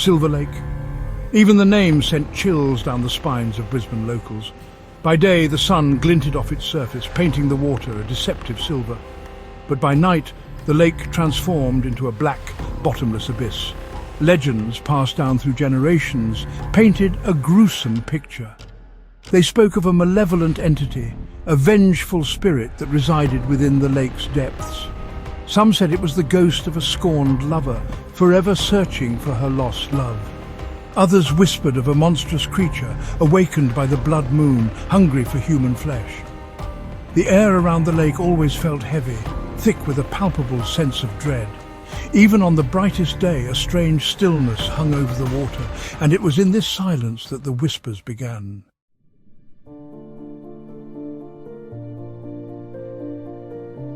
Silver Lake. Even the name sent chills down the spines of Brisbane locals. By day, the sun glinted off its surface, painting the water a deceptive silver. But by night, the lake transformed into a black, bottomless abyss. Legends passed down through generations painted a gruesome picture. They spoke of a malevolent entity, a vengeful spirit that resided within the lake's depths. Some said it was the ghost of a scorned lover, forever searching for her lost love. Others whispered of a monstrous creature, awakened by the blood moon, hungry for human flesh. The air around the lake always felt heavy, thick with a palpable sense of dread. Even on the brightest day, a strange stillness hung over the water, and it was in this silence that the whispers began.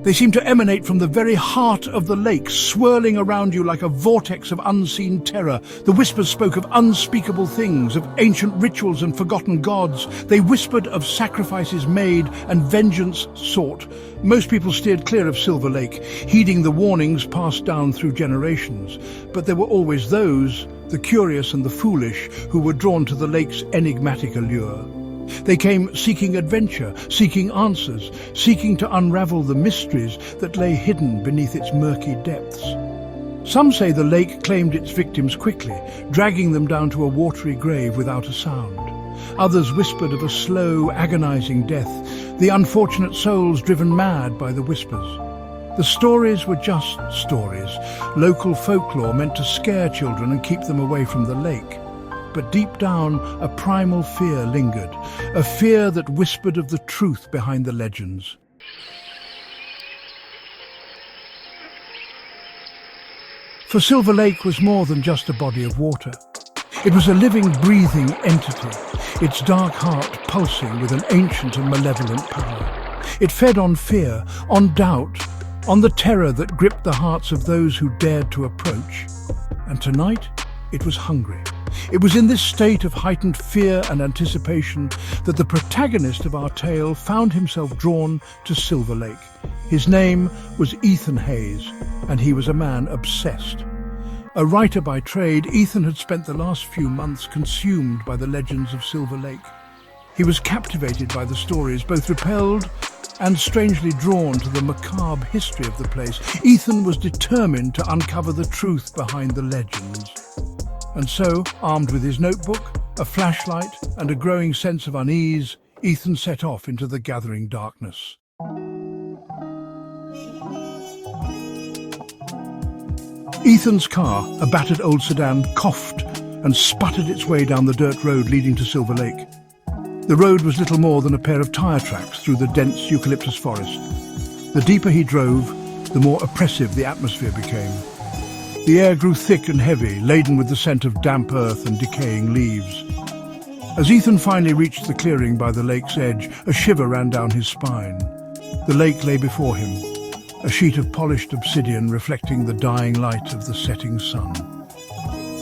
They seemed to emanate from the very heart of the lake, swirling around you like a vortex of unseen terror. The whispers spoke of unspeakable things, of ancient rituals and forgotten gods. They whispered of sacrifices made and vengeance sought. Most people steered clear of Silver Lake, heeding the warnings passed down through generations. But there were always those, the curious and the foolish, who were drawn to the lake's enigmatic allure. They came seeking adventure, seeking answers, seeking to unravel the mysteries that lay hidden beneath its murky depths. Some say the lake claimed its victims quickly, dragging them down to a watery grave without a sound. Others whispered of a slow, agonizing death, the unfortunate souls driven mad by the whispers. The stories were just stories, local folklore meant to scare children and keep them away from the lake. But deep down, a primal fear lingered, a fear that whispered of the truth behind the legends. For Silver Lake was more than just a body of water. It was a living, breathing entity, its dark heart pulsing with an ancient and malevolent power. It fed on fear, on doubt, on the terror that gripped the hearts of those who dared to approach. And tonight, it was hungry. It was in this state of heightened fear and anticipation that the protagonist of our tale found himself drawn to Silver Lake. His name was Ethan Hayes, and he was a man obsessed. A writer by trade, Ethan had spent the last few months consumed by the legends of Silver Lake. He was captivated by the stories, both repelled and strangely drawn to the macabre history of the place. Ethan was determined to uncover the truth behind the legends. And so, armed with his notebook, a flashlight, and a growing sense of unease, Ethan set off into the gathering darkness. Ethan's car, a battered old sedan, coughed and sputtered its way down the dirt road leading to Silver Lake. The road was little more than a pair of tyre tracks through the dense eucalyptus forest. The deeper he drove, the more oppressive the atmosphere became. The air grew thick and heavy, laden with the scent of damp earth and decaying leaves. As Ethan finally reached the clearing by the lake's edge, a shiver ran down his spine. The lake lay before him, a sheet of polished obsidian reflecting the dying light of the setting sun.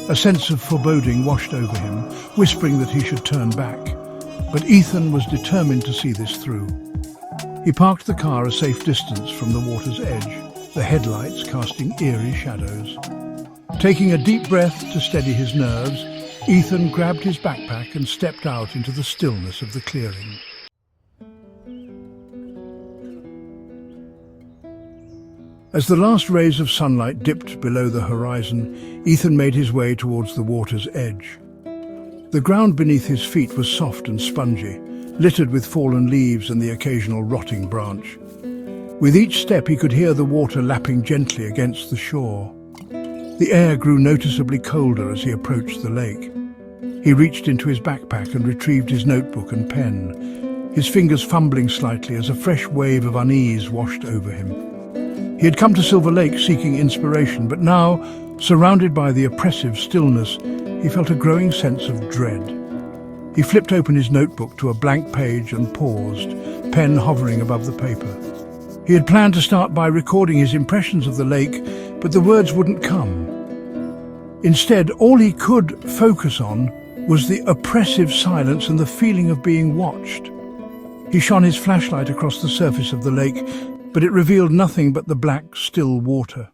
A sense of foreboding washed over him, whispering that he should turn back. But Ethan was determined to see this through. He parked the car a safe distance from the water's edge, the headlights casting eerie shadows. Taking a deep breath to steady his nerves, Ethan grabbed his backpack and stepped out into the stillness of the clearing. As the last rays of sunlight dipped below the horizon, Ethan made his way towards the water's edge. The ground beneath his feet was soft and spongy, littered with fallen leaves and the occasional rotting branch. With each step he could hear the water lapping gently against the shore. The air grew noticeably colder as he approached the lake. He reached into his backpack and retrieved his notebook and pen, his fingers fumbling slightly as a fresh wave of unease washed over him. He had come to Silver Lake seeking inspiration, but now, surrounded by the oppressive stillness, he felt a growing sense of dread. He flipped open his notebook to a blank page and paused, pen hovering above the paper. He had planned to start by recording his impressions of the lake, but the words wouldn't come. Instead, all he could focus on was the oppressive silence and the feeling of being watched. He shone his flashlight across the surface of the lake, but it revealed nothing but the black, still water.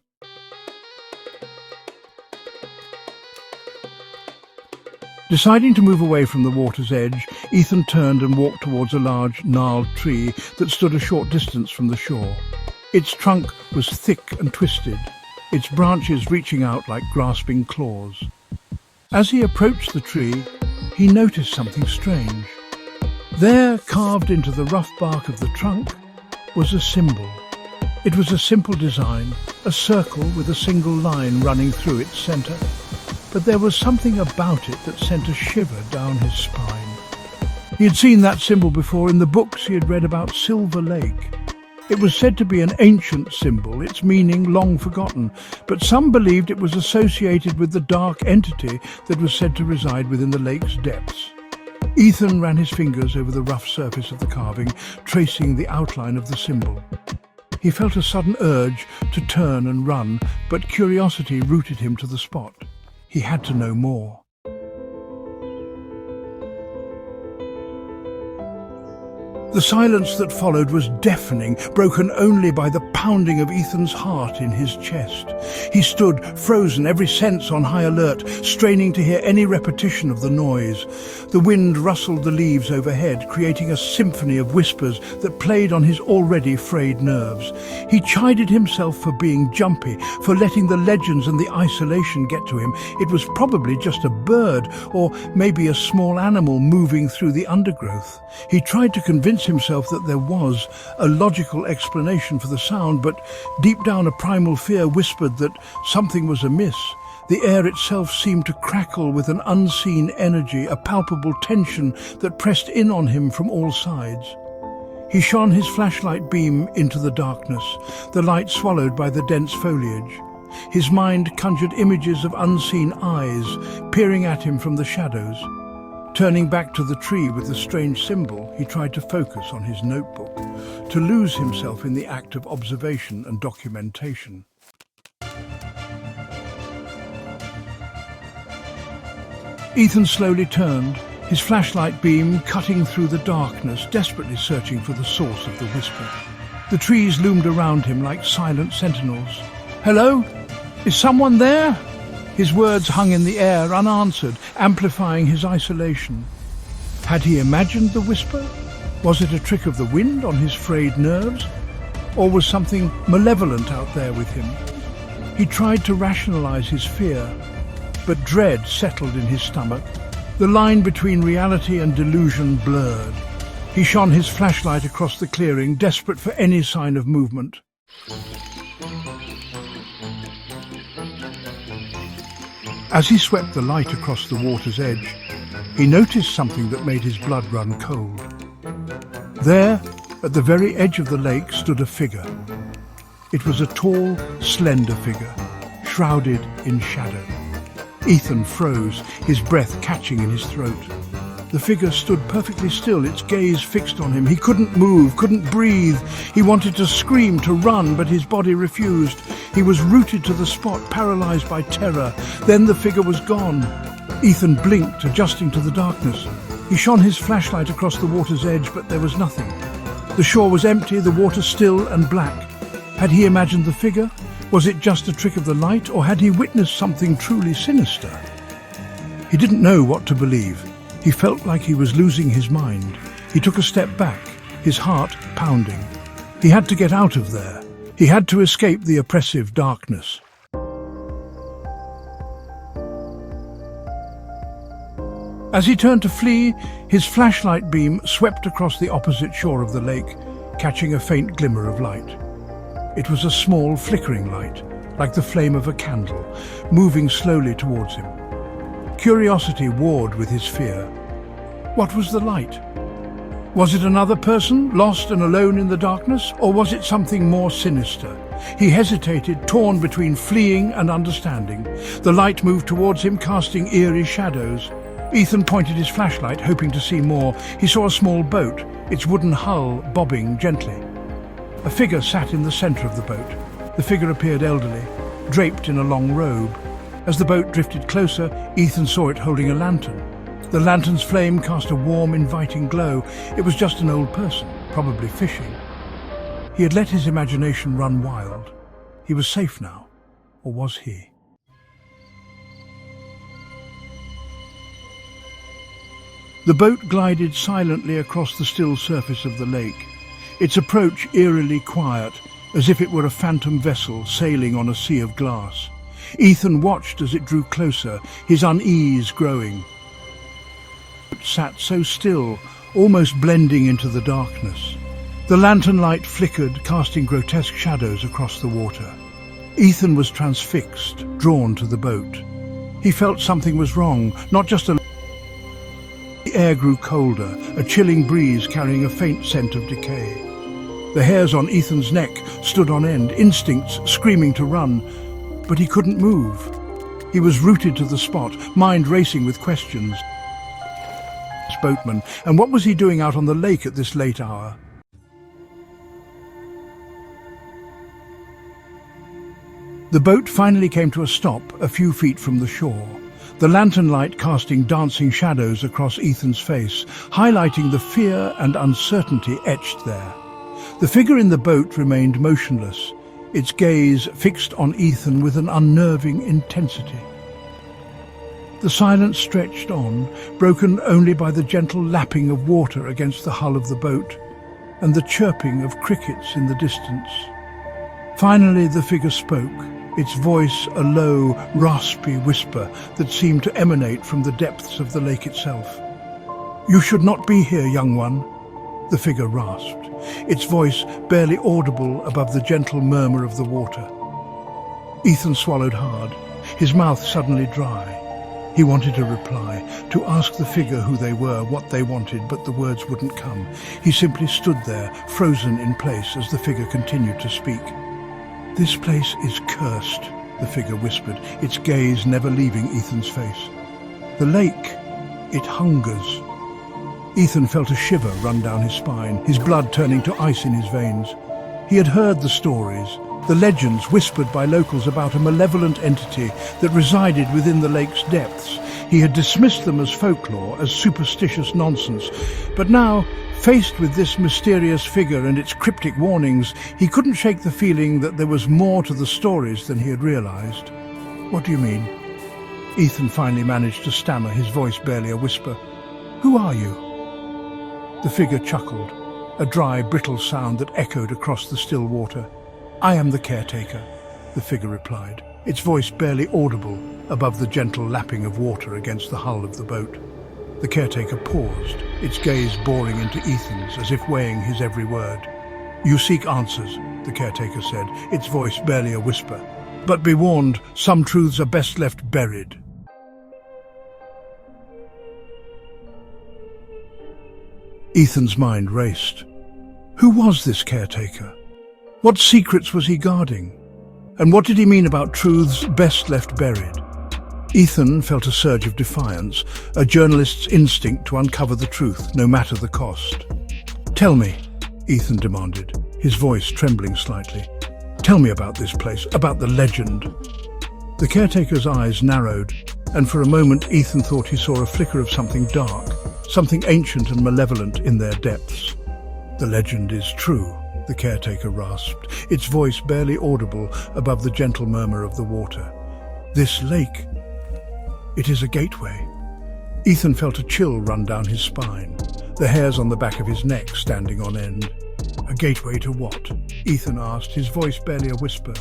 Deciding to move away from the water's edge, Ethan turned and walked towards a large, gnarled tree that stood a short distance from the shore. Its trunk was thick and twisted, its branches reaching out like grasping claws. As he approached the tree, he noticed something strange. There, carved into the rough bark of the trunk, was a symbol. It was a simple design, a circle with a single line running through its centre. But there was something about it that sent a shiver down his spine. He had seen that symbol before in the books he had read about Silver Lake. It was said to be an ancient symbol, its meaning long forgotten, but some believed it was associated with the dark entity that was said to reside within the lake's depths. Ethan ran his fingers over the rough surface of the carving, tracing the outline of the symbol. He felt a sudden urge to turn and run, but curiosity rooted him to the spot. He had to know more. The silence that followed was deafening, broken only by the pounding of Ethan's heart in his chest. He stood, frozen, every sense on high alert, straining to hear any repetition of the noise. The wind rustled the leaves overhead, creating a symphony of whispers that played on his already frayed nerves. He chided himself for being jumpy, for letting the legends and the isolation get to him. It was probably just a bird, or maybe a small animal moving through the undergrowth. He tried to convince himself that there was a logical explanation for the sound, but deep down a primal fear whispered that something was amiss. The air itself seemed to crackle with an unseen energy, a palpable tension that pressed in on him from all sides. He shone his flashlight beam into the darkness, the light swallowed by the dense foliage. His mind conjured images of unseen eyes peering at him from the shadows. Turning back to the tree with the strange symbol, he tried to focus on his notebook, to lose himself in the act of observation and documentation. Ethan slowly turned, his flashlight beam cutting through the darkness, desperately searching for the source of the whisper. The trees loomed around him like silent sentinels. "Hello? Is someone there?" His words hung in the air, unanswered, amplifying his isolation. Had he imagined the whisper? Was it a trick of the wind on his frayed nerves? Or was something malevolent out there with him? He tried to rationalize his fear, but dread settled in his stomach. The line between reality and delusion blurred. He shone his flashlight across the clearing, desperate for any sign of movement. As he swept the light across the water's edge, he noticed something that made his blood run cold. There, at the very edge of the lake, stood a figure. It was a tall, slender figure, shrouded in shadow. Ethan froze, his breath catching in his throat. The figure stood perfectly still, its gaze fixed on him. He couldn't move, couldn't breathe. He wanted to scream, to run, but his body refused. He was rooted to the spot, paralyzed by terror. Then the figure was gone. Ethan blinked, adjusting to the darkness. He shone his flashlight across the water's edge, but there was nothing. The shore was empty, the water still and black. Had he imagined the figure? Was it just a trick of the light, or had he witnessed something truly sinister? He didn't know what to believe. He felt like he was losing his mind. He took a step back, his heart pounding. He had to get out of there. He had to escape the oppressive darkness. As he turned to flee, his flashlight beam swept across the opposite shore of the lake, catching a faint glimmer of light. It was a small, flickering light, like the flame of a candle, moving slowly towards him. Curiosity warred with his fear. What was the light? Was it another person, lost and alone in the darkness, or was it something more sinister? He hesitated, torn between fleeing and understanding. The light moved towards him, casting eerie shadows. Ethan pointed his flashlight, hoping to see more. He saw a small boat, its wooden hull bobbing gently. A figure sat in the center of the boat. The figure appeared elderly, draped in a long robe. As the boat drifted closer, Ethan saw it holding a lantern. The lantern's flame cast a warm, inviting glow. It was just an old person, probably fishing. He had let his imagination run wild. He was safe now, or was he? The boat glided silently across the still surface of the lake, its approach eerily quiet, as if it were a phantom vessel sailing on a sea of glass. Ethan watched as it drew closer, his unease growing. It sat so still, almost blending into the darkness. The lantern light flickered, casting grotesque shadows across the water. Ethan was transfixed, drawn to the boat. He felt something was wrong, not just a... The air grew colder, a chilling breeze carrying a faint scent of decay. The hairs on Ethan's neck stood on end, instincts screaming to run, but he couldn't move. He was rooted to the spot, mind racing with questions. Boatman, and what was he doing out on the lake at this late hour? The boat finally came to a stop a few feet from the shore, the lantern light casting dancing shadows across Ethan's face, highlighting the fear and uncertainty etched there. The figure in the boat remained motionless, its gaze fixed on Ethan with an unnerving intensity. The silence stretched on, broken only by the gentle lapping of water against the hull of the boat and the chirping of crickets in the distance. Finally, the figure spoke, its voice a low, raspy whisper that seemed to emanate from the depths of the lake itself. "You should not be here, young one," the figure rasped, its voice barely audible above the gentle murmur of the water. Ethan swallowed hard, his mouth suddenly dry. He wanted to reply, to ask the figure who they were, what they wanted, but the words wouldn't come. He simply stood there, frozen in place as the figure continued to speak. "This place is cursed," the figure whispered, its gaze never leaving Ethan's face. "The lake, it hungers." Ethan felt a shiver run down his spine, his blood turning to ice in his veins. He had heard the stories, the legends whispered by locals about a malevolent entity that resided within the lake's depths. He had dismissed them as folklore, as superstitious nonsense. But now, faced with this mysterious figure and its cryptic warnings, he couldn't shake the feeling that there was more to the stories than he had realized. "What do you mean?" Ethan finally managed to stammer, his voice barely a whisper. "Who are you?" The figure chuckled, a dry, brittle sound that echoed across the still water. "I am the caretaker," the figure replied, its voice barely audible above the gentle lapping of water against the hull of the boat. The caretaker paused, its gaze boring into Ethan's as if weighing his every word. "You seek answers," the caretaker said, its voice barely a whisper. "But be warned, some truths are best left buried." Ethan's mind raced. Who was this caretaker? What secrets was he guarding? And what did he mean about truths best left buried? Ethan felt a surge of defiance, a journalist's instinct to uncover the truth, no matter the cost. "Tell me," Ethan demanded, his voice trembling slightly. "Tell me about this place, about the legend." The caretaker's eyes narrowed, and for a moment Ethan thought he saw a flicker of something dark, something ancient and malevolent in their depths. "The legend is true," the caretaker rasped, its voice barely audible above the gentle murmur of the water. "This lake, it is a gateway." Ethan felt a chill run down his spine, the hairs on the back of his neck standing on end. "A gateway to what?" Ethan asked, his voice barely a whisper.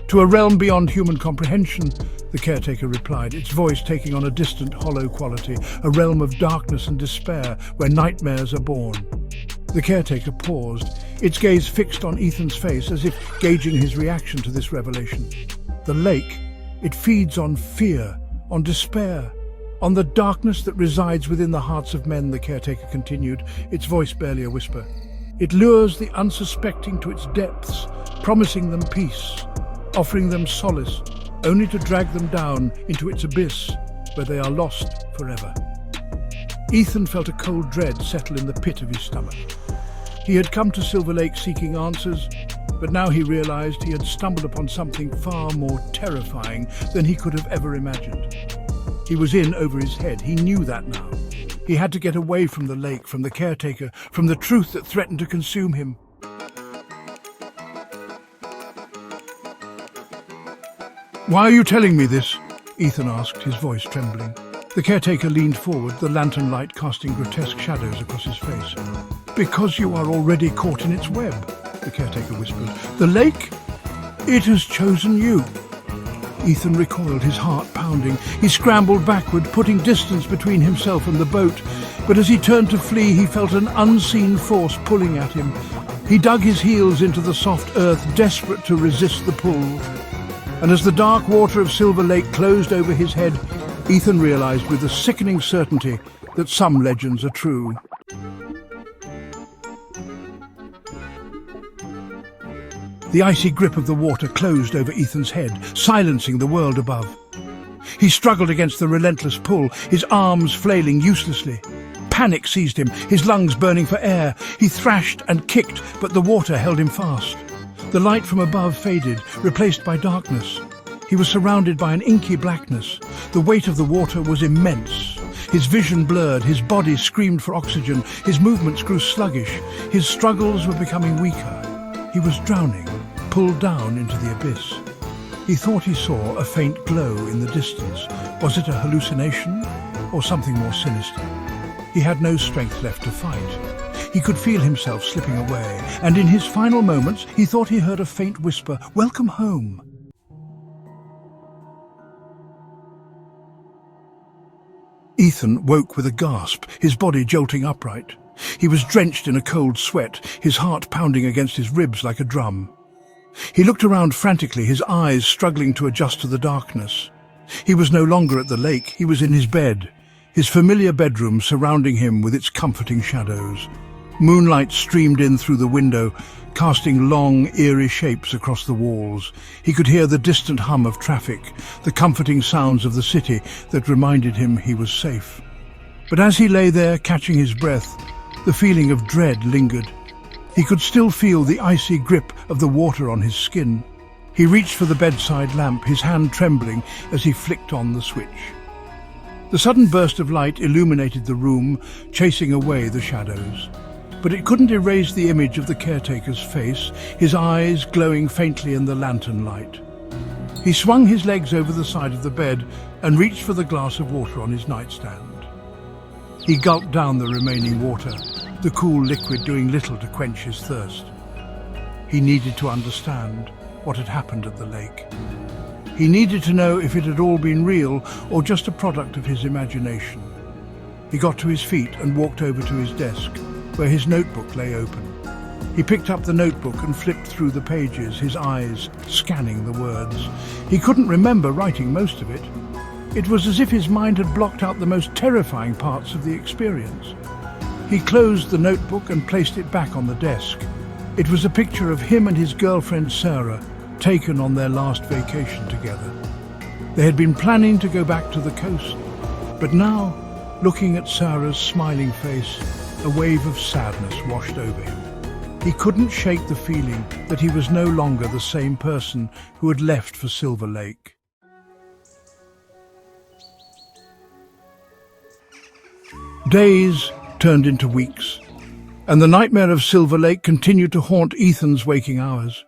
"To a realm beyond human comprehension," the caretaker replied, its voice taking on a distant, hollow quality, "a realm of darkness and despair where nightmares are born." The caretaker paused, its gaze fixed on Ethan's face as if gauging his reaction to this revelation. "The lake, it feeds on fear, on despair, on the darkness that resides within the hearts of men," the caretaker continued, its voice barely a whisper. "It lures the unsuspecting to its depths, promising them peace, offering them solace, only to drag them down into its abyss, where they are lost forever." Ethan felt a cold dread settle in the pit of his stomach. He had come to Silver Lake seeking answers, but now he realized he had stumbled upon something far more terrifying than he could have ever imagined. He was in over his head. He knew that now. He had to get away from the lake, from the caretaker, from the truth that threatened to consume him. "Why are you telling me this?" Ethan asked, his voice trembling. The caretaker leaned forward, the lantern light casting grotesque shadows across his face. "Because you are already caught in its web," the caretaker whispered. "The lake? It has chosen you." Ethan recoiled, his heart pounding. He scrambled backward, putting distance between himself and the boat. But as he turned to flee, he felt an unseen force pulling at him. He dug his heels into the soft earth, desperate to resist the pull. And as the dark water of Silver Lake closed over his head, Ethan realized with a sickening certainty that some legends are true. The icy grip of the water closed over Ethan's head, silencing the world above. He struggled against the relentless pull, his arms flailing uselessly. Panic seized him, his lungs burning for air. He thrashed and kicked, but the water held him fast. The light from above faded, replaced by darkness. He was surrounded by an inky blackness. The weight of the water was immense. His vision blurred, his body screamed for oxygen, his movements grew sluggish, his struggles were becoming weaker. He was drowning, pulled down into the abyss. He thought he saw a faint glow in the distance. Was it a hallucination or something more sinister? He had no strength left to fight. He could feel himself slipping away, and in his final moments he thought he heard a faint whisper, "Welcome home." Ethan woke with a gasp, his body jolting upright. He was drenched in a cold sweat, his heart pounding against his ribs like a drum. He looked around frantically, his eyes struggling to adjust to the darkness. He was no longer at the lake, he was in his bed, his familiar bedroom surrounding him with its comforting shadows. Moonlight streamed in through the window, casting long, eerie shapes across the walls. He could hear the distant hum of traffic, the comforting sounds of the city that reminded him he was safe. But as he lay there, catching his breath, the feeling of dread lingered. He could still feel the icy grip of the water on his skin. He reached for the bedside lamp, his hand trembling as he flicked on the switch. The sudden burst of light illuminated the room, chasing away the shadows. But it couldn't erase the image of the caretaker's face, his eyes glowing faintly in the lantern light. He swung his legs over the side of the bed and reached for the glass of water on his nightstand. He gulped down the remaining water, the cool liquid doing little to quench his thirst. He needed to understand what had happened at the lake. He needed to know if it had all been real or just a product of his imagination. He got to his feet and walked over to his desk, where his notebook lay open. He picked up the notebook and flipped through the pages, his eyes scanning the words. He couldn't remember writing most of it. It was as if his mind had blocked out the most terrifying parts of the experience. He closed the notebook and placed it back on the desk. It was a picture of him and his girlfriend Sarah, taken on their last vacation together. They had been planning to go back to the coast, but now, looking at Sarah's smiling face, a wave of sadness washed over him. He couldn't shake the feeling that he was no longer the same person who had left for Silver Lake. Days turned into weeks, and the nightmare of Silver Lake continued to haunt Ethan's waking hours.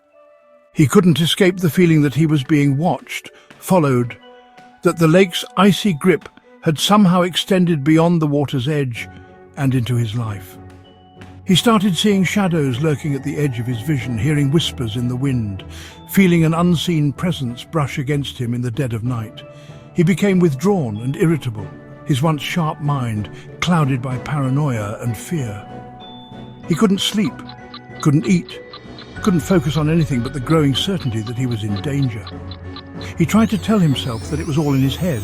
He couldn't escape the feeling that he was being watched, followed, that the lake's icy grip had somehow extended beyond the water's edge and into his life. He started seeing shadows lurking at the edge of his vision, hearing whispers in the wind, feeling an unseen presence brush against him in the dead of night. He became withdrawn and irritable, his once sharp mind clouded by paranoia and fear. He couldn't sleep, couldn't eat, couldn't focus on anything but the growing certainty that he was in danger. He tried to tell himself that it was all in his head,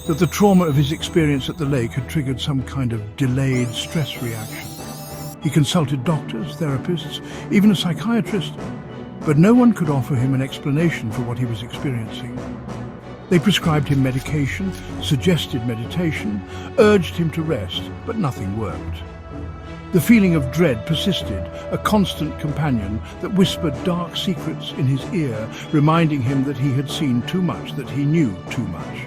that the trauma of his experience at the lake had triggered some kind of delayed stress reaction. He consulted doctors, therapists, even a psychiatrist, but no one could offer him an explanation for what he was experiencing. They prescribed him medication, suggested meditation, urged him to rest, but nothing worked. The feeling of dread persisted, a constant companion that whispered dark secrets in his ear, reminding him that he had seen too much, that he knew too much.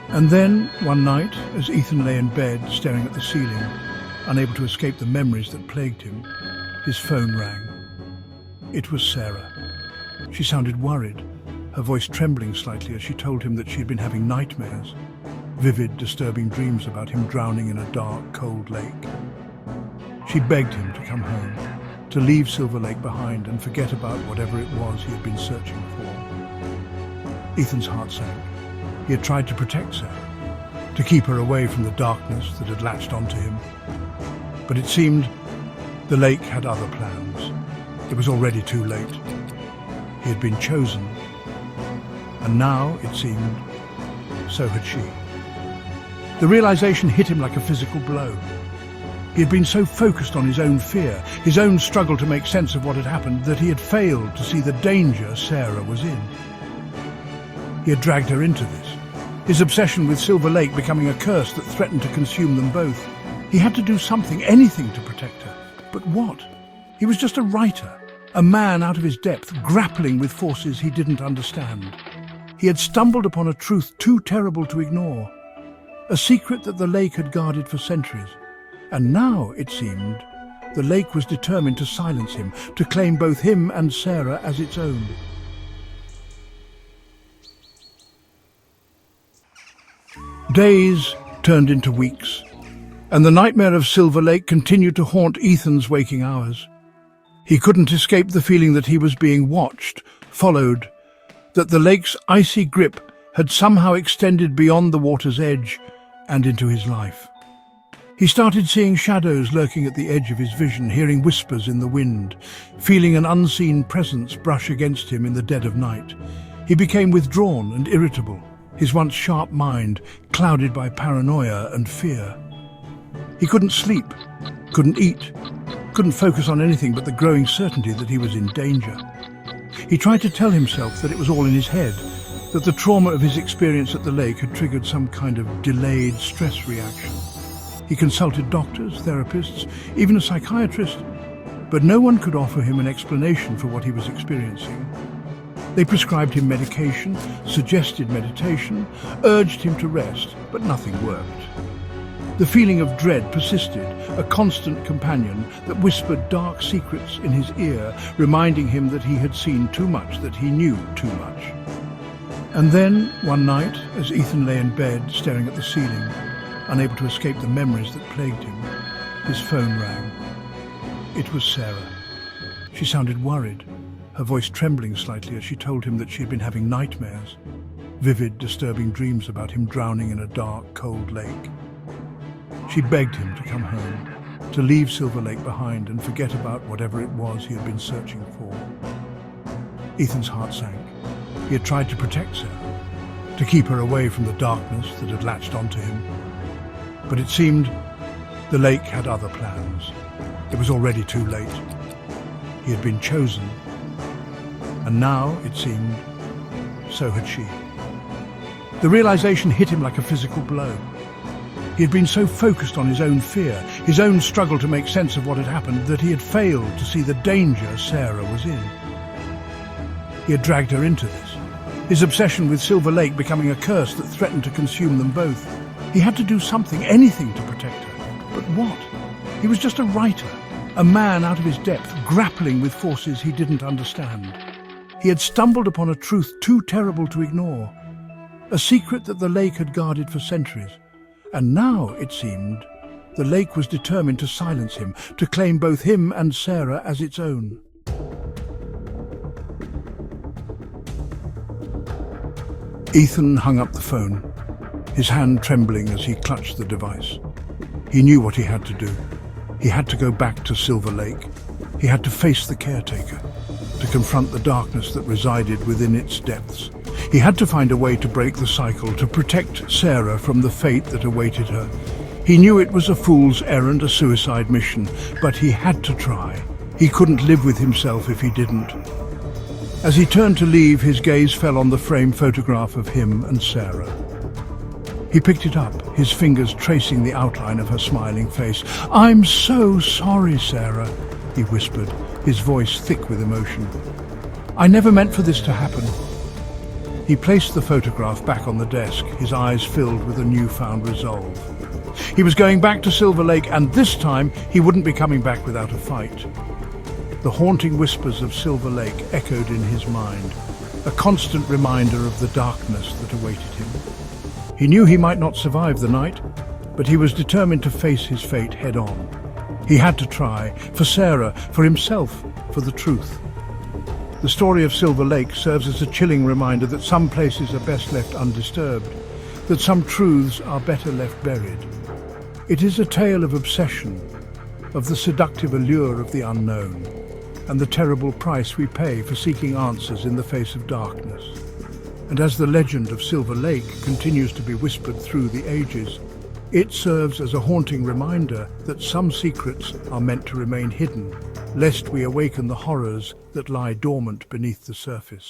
And then, one night, as Ethan lay in bed, staring at the ceiling, unable to escape the memories that plagued him, his phone rang. It was Sarah. She sounded worried, her voice trembling slightly as she told him that she had been having nightmares. vivid, disturbing dreams about him drowning in a dark, cold lake. She begged him to come home, to leave Silver Lake behind and forget about whatever it was he had been searching for. Ethan's heart sank. He had tried to protect Sarah, to keep her away from the darkness that had latched onto him. But it seemed the lake had other plans. It was already too late. He had been chosen, and now, it seemed, so had she. The realization hit him like a physical blow. He had been so focused on his own fear, his own struggle to make sense of what had happened, that he had failed to see the danger Sarah was in. He had dragged her into this, his obsession with Silver Lake becoming a curse that threatened to consume them both. He had to do something, anything to protect her. But what? He was just a writer, a man out of his depth, grappling with forces he didn't understand. He had stumbled upon a truth too terrible to ignore, a secret that the lake had guarded for centuries. And now, it seemed, the lake was determined to silence him, to claim both him and Sarah as its own. Days turned into weeks, and the nightmare of Silver Lake continued to haunt Ethan's waking hours. He couldn't escape the feeling that he was being watched, followed, that the lake's icy grip had somehow extended beyond the water's edge and into his life. He started seeing shadows lurking at the edge of his vision, hearing whispers in the wind, feeling an unseen presence brush against him in the dead of night. He became withdrawn and irritable, his once sharp mind clouded by paranoia and fear. He couldn't sleep, couldn't eat, couldn't focus on anything but the growing certainty that he was in danger. He tried to tell himself that it was all in his head, that the trauma of his experience at the lake had triggered some kind of delayed stress reaction. He consulted doctors, therapists, even a psychiatrist, but no one could offer him an explanation for what he was experiencing. They prescribed him medication, suggested meditation, urged him to rest, but nothing worked. The feeling of dread persisted, a constant companion that whispered dark secrets in his ear, reminding him that he had seen too much, that he knew too much. And then, one night, as Ethan lay in bed, staring at the ceiling, unable to escape the memories that plagued him, his phone rang. It was Sarah. She sounded worried, her voice trembling slightly as she told him that she had been having nightmares, vivid, disturbing dreams about him drowning in a dark, cold lake. She begged him to come home, to leave Silver Lake behind and forget about whatever it was he had been searching for. Ethan's heart sank. He had tried to protect Sarah, to keep her away from the darkness that had latched onto him. But it seemed the lake had other plans. It was already too late. He had been chosen, and now, it seemed, so had she. The realization hit him like a physical blow. He had been so focused on his own fear, his own struggle to make sense of what had happened, that he had failed to see the danger Sarah was in. He had dragged her into this, his obsession with Silver Lake becoming a curse that threatened to consume them both. He had to do something, anything to protect her. But what? He was just a writer, a man out of his depth, grappling with forces he didn't understand. He had stumbled upon a truth too terrible to ignore, a secret that the lake had guarded for centuries. And now, it seemed, the lake was determined to silence him, to claim both him and Sarah as its own. Ethan hung up the phone, his hand trembling as he clutched the device. He knew what he had to do. He had to go back to Silver Lake. He had to face the caretaker, to confront the darkness that resided within its depths. He had to find a way to break the cycle, to protect Sarah from the fate that awaited her. He knew it was a fool's errand, a suicide mission, but he had to try. He couldn't live with himself if he didn't. As he turned to leave, his gaze fell on the framed photograph of him and Sarah. He picked it up, his fingers tracing the outline of her smiling face. "I'm so sorry, Sarah," he whispered, his voice thick with emotion. "I never meant for this to happen." He placed the photograph back on the desk, his eyes filled with a newfound resolve. He was going back to Silver Lake, and this time he wouldn't be coming back without a fight. The haunting whispers of Silver Lake echoed in his mind, a constant reminder of the darkness that awaited him. He knew he might not survive the night, but he was determined to face his fate head-on. He had to try, for Sarah, for himself, for the truth. The story of Silver Lake serves as a chilling reminder that some places are best left undisturbed, that some truths are better left buried. It is a tale of obsession, of the seductive allure of the unknown, and the terrible price we pay for seeking answers in the face of darkness. And as the legend of Silver Lake continues to be whispered through the ages, it serves as a haunting reminder that some secrets are meant to remain hidden, lest we awaken the horrors that lie dormant beneath the surface.